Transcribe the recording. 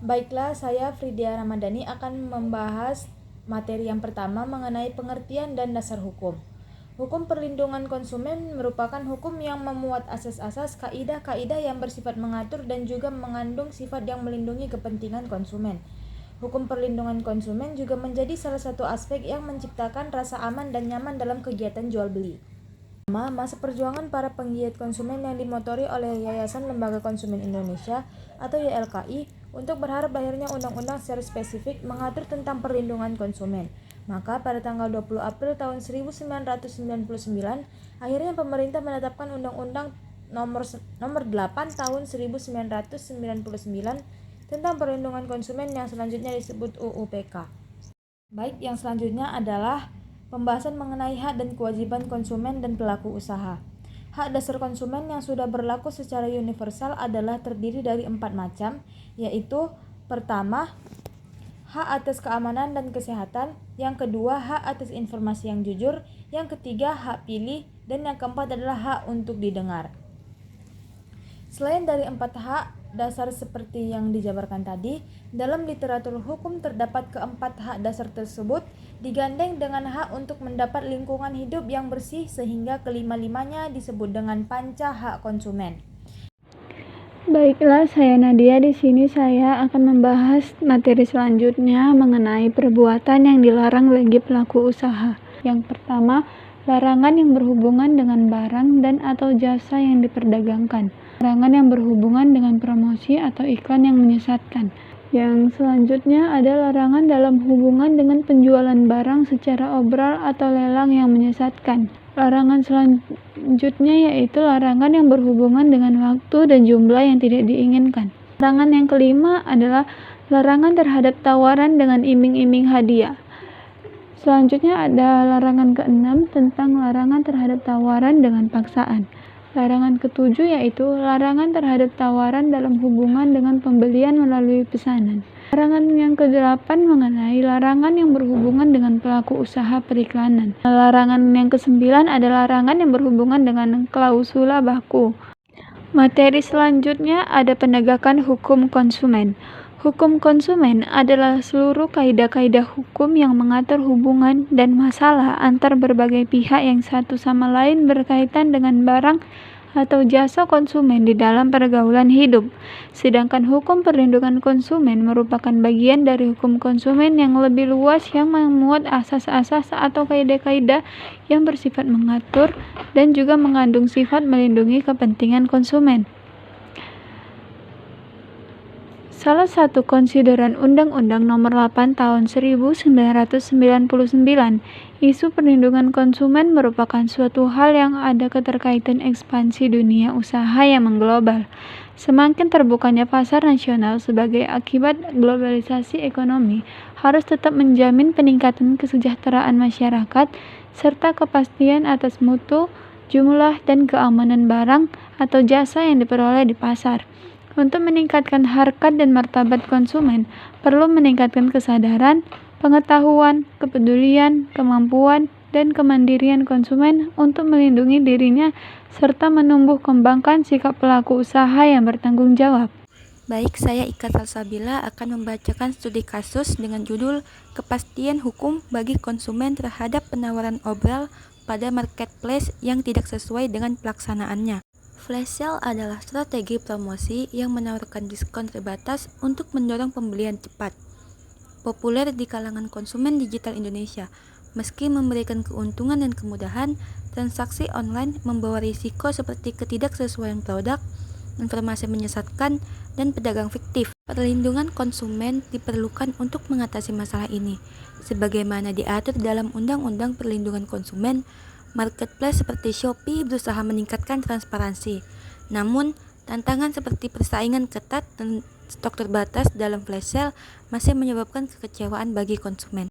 Baiklah, saya Fridia Ramadhani akan membahas materi yang pertama mengenai pengertian dan dasar hukum. Hukum perlindungan konsumen merupakan hukum yang memuat asas-asas, kaidah-kaidah yang bersifat mengatur dan juga mengandung sifat yang melindungi kepentingan konsumen. Hukum perlindungan konsumen juga menjadi salah satu aspek yang menciptakan rasa aman dan nyaman dalam kegiatan jual beli. Masa perjuangan para penggiat konsumen yang dimotori oleh Yayasan Lembaga Konsumen Indonesia atau YLKI untuk berharap lahirnya undang-undang secara spesifik mengatur tentang perlindungan konsumen. Maka pada tanggal 20 April tahun 1999, akhirnya pemerintah menetapkan Undang-Undang nomor 8 tahun 1999 tentang perlindungan konsumen yang selanjutnya disebut UU-PK. Baik, yang selanjutnya adalah pembahasan mengenai hak dan kewajiban konsumen dan pelaku usaha. Hak dasar konsumen yang sudah berlaku secara universal adalah terdiri dari 4 macam, yaitu pertama, hak atas keamanan dan kesehatan, yang kedua, hak atas informasi yang jujur, yang ketiga, hak pilih, dan yang keempat adalah hak untuk didengar. Selain dari 4 hak dasar seperti yang dijabarkan tadi, dalam literatur hukum terdapat keempat hak dasar tersebut digandeng dengan hak untuk mendapat lingkungan hidup yang bersih sehingga kelima-limanya disebut dengan panca hak konsumen. Baiklah, saya Nadia. Di sini saya akan membahas materi selanjutnya mengenai perbuatan yang dilarang bagi pelaku usaha. Yang pertama, larangan yang berhubungan dengan barang dan atau jasa yang diperdagangkan. Larangan yang berhubungan dengan promosi atau iklan yang menyesatkan. Yang selanjutnya ada larangan dalam hubungan dengan penjualan barang secara obral atau lelang yang menyesatkan. Larangan selanjutnya yaitu larangan yang berhubungan dengan waktu dan jumlah yang tidak diinginkan. Larangan yang kelima adalah larangan terhadap tawaran dengan iming-iming hadiah. Selanjutnya ada larangan keenam tentang larangan terhadap tawaran dengan paksaan. Larangan ketujuh yaitu larangan terhadap tawaran dalam hubungan dengan pembelian melalui pesanan. Larangan yang kedelapan mengenai larangan yang berhubungan dengan pelaku usaha periklanan. Larangan yang kesembilan adalah larangan yang berhubungan dengan klausula baku. Materi selanjutnya ada penegakan hukum konsumen. Hukum konsumen adalah seluruh kaidah-kaidah hukum yang mengatur hubungan dan masalah antar berbagai pihak yang satu sama lain berkaitan dengan barang atau jasa konsumen di dalam pergaulan hidup. Sedangkan hukum perlindungan konsumen merupakan bagian dari hukum konsumen yang lebih luas yang memuat asas-asas atau kaidah-kaidah yang bersifat mengatur dan juga mengandung sifat melindungi kepentingan konsumen. Salah satu konsideran Undang-Undang Nomor 8 Tahun 1999, isu perlindungan konsumen merupakan suatu hal yang ada keterkaitan ekspansi dunia usaha yang mengglobal. Semakin terbukanya pasar nasional sebagai akibat globalisasi ekonomi harus tetap menjamin peningkatan kesejahteraan masyarakat serta kepastian atas mutu, jumlah, dan keamanan barang atau jasa yang diperoleh di pasar. Untuk meningkatkan harkat dan martabat konsumen, perlu meningkatkan kesadaran, pengetahuan, kepedulian, kemampuan, dan kemandirian konsumen untuk melindungi dirinya, serta menumbuh kembangkan sikap pelaku usaha yang bertanggung jawab. Baik, saya Ika Salsabila akan membacakan studi kasus dengan judul Kepastian Hukum bagi Konsumen Terhadap Penawaran Obral pada Marketplace yang Tidak Sesuai dengan Pelaksanaannya. Flash sale adalah strategi promosi yang menawarkan diskon terbatas untuk mendorong pembelian cepat. Populer di kalangan konsumen digital Indonesia, meski memberikan keuntungan dan kemudahan, transaksi online membawa risiko seperti ketidaksesuaian produk, informasi menyesatkan, dan pedagang fiktif. Perlindungan konsumen diperlukan untuk mengatasi masalah ini, sebagaimana diatur dalam Undang-Undang Perlindungan Konsumen. Marketplace seperti Shopee berusaha meningkatkan transparansi. Namun, tantangan seperti persaingan ketat dan stok terbatas dalam flash sale masih menyebabkan kekecewaan bagi konsumen.